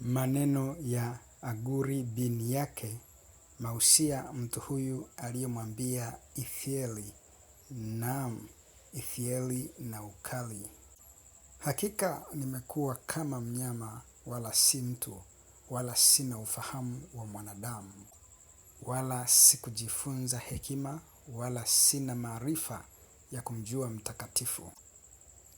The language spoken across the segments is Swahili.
Maneno ya Aguri bin Yake, mausia mtu huyu aliyemwambia Ithrieli, naam, Ithrieli na ukali. Hakika nimekuwa kama mnyama, wala si mtu, wala sina ufahamu wa mwanadamu, wala sikujifunza hekima, wala sina maarifa ya kumjua mtakatifu.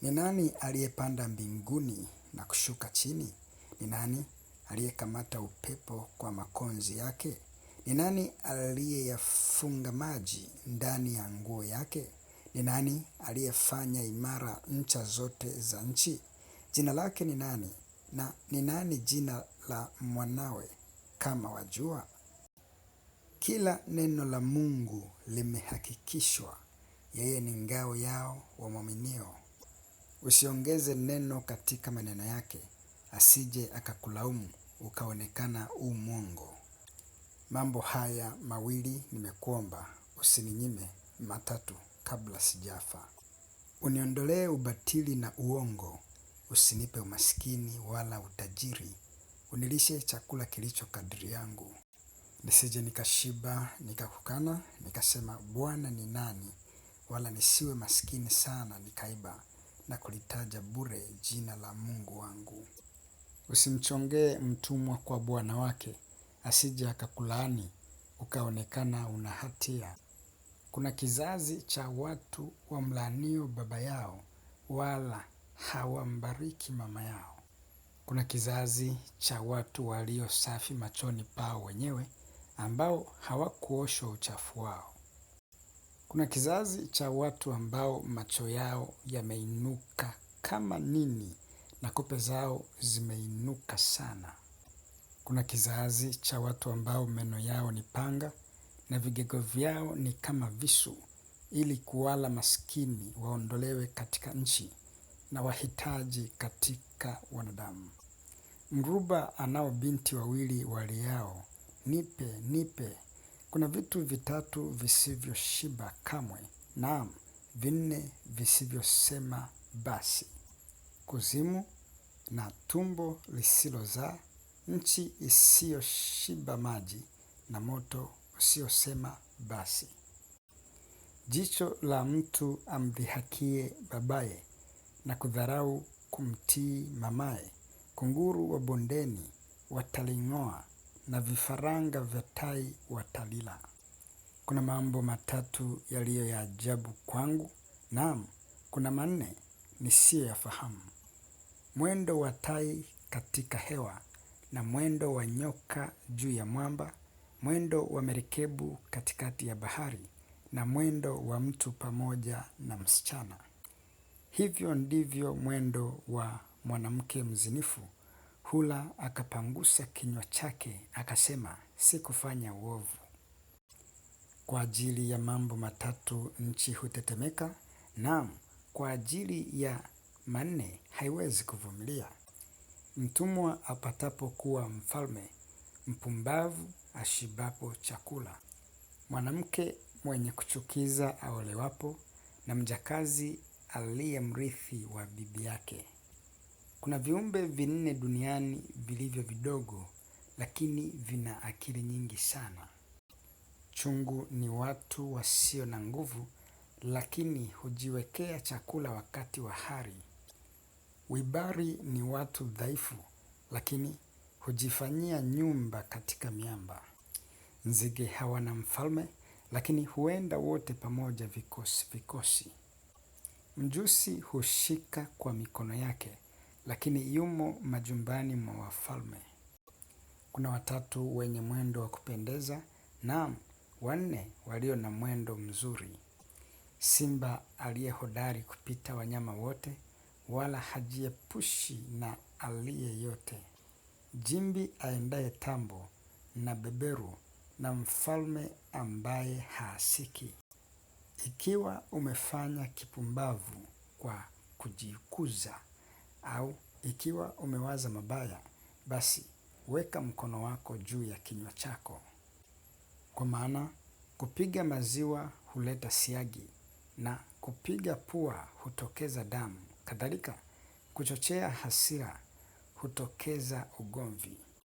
Ni nani aliyepanda mbinguni na kushuka chini? Ni nani aliyekamata upepo kwa makonzi yake? Ni nani aliyeyafunga maji ndani ya nguo yake? Ni nani aliyefanya imara ncha zote za nchi? Jina lake ni nani? Na ni nani jina la mwanawe kama wajua? Kila neno la Mungu limehakikishwa. Yeye ni ngao yao wamwaminio. Usiongeze neno katika maneno yake, asije akakulaumu ukaonekana u mwongo. Mambo haya mawili nimekuomba, usininyime matatu kabla sijafa. Uniondolee ubatili na uongo, usinipe umaskini wala utajiri. Unilishe chakula kilicho kadiri yangu. Nisije nikashiba, nikakukana, nikasema Bwana ni nani, wala nisiwe maskini sana nikaiba na kulitaja bure jina la Mungu wangu. Usimchongee mtumwa kwa bwana wake, asije akakulaani, ukaonekana una hatia. Kuna kizazi cha watu wamlaanio baba yao, wala hawambariki mama yao. Kuna kizazi cha watu walio safi machoni pao wenyewe, ambao hawakuoshwa uchafu wao. Kuna kizazi cha watu ambao macho yao yameinuka kama nini na kope zao zimeinuka sana. Kuna kizazi cha watu ambao meno yao ni panga na vigego vyao ni kama visu, ili kuwala maskini waondolewe katika nchi na wahitaji katika wanadamu. Mruba anao binti wawili waliao, nipe, nipe. Kuna vitu vitatu visivyo shiba kamwe, naam, vinne visivyosema basi. Kuzimu na tumbo lisilozaa, nchi isiyoshiba maji na moto usiosema basi. Jicho la mtu amdhihakie babaye na kudharau kumtii mamaye. Kunguru wa bondeni wataling'oa na vifaranga vya tai watalila. Kuna mambo matatu yaliyo ya ajabu kwangu, naam, kuna manne nisiyoyafahamu. Mwendo wa tai katika hewa na mwendo wa nyoka juu ya mwamba, mwendo wa merikebu katikati ya bahari na mwendo wa mtu pamoja na msichana. Hivyo ndivyo mwendo wa mwanamke mzinifu, hula akapangusa kinywa chake, akasema sikufanya uovu. Kwa ajili ya mambo matatu nchi hutetemeka, naam, kwa ajili ya manne haiwezi kuvumilia. Mtumwa apatapo kuwa mfalme, mpumbavu ashibapo chakula. Mwanamke mwenye kuchukiza aolewapo na mjakazi aliye mrithi wa bibi yake. Kuna viumbe vinne duniani vilivyo vidogo, lakini vina akili nyingi sana. Chungu ni watu wasio na nguvu, lakini hujiwekea chakula wakati wa hari. Wibari ni watu dhaifu, lakini hujifanyia nyumba katika miamba. Nzige hawana mfalme, lakini huenda wote pamoja vikosi vikosi. Mjusi hushika kwa mikono yake, lakini yumo majumbani mwa wafalme. Kuna watatu wenye mwendo wa kupendeza, naam, wanne walio na mwendo mzuri. Simba aliye hodari kupita wanyama wote, wala hajiepushi na aliye yote. Jimbi aendaye tambo na beberu na mfalme ambaye haasiki. Ikiwa umefanya kipumbavu kwa kujikuza, au ikiwa umewaza mabaya, basi weka mkono wako juu ya kinywa chako. Kwa maana kupiga maziwa huleta siagi na kupiga pua hutokeza damu. Kadhalika kuchochea hasira hutokeza ugomvi.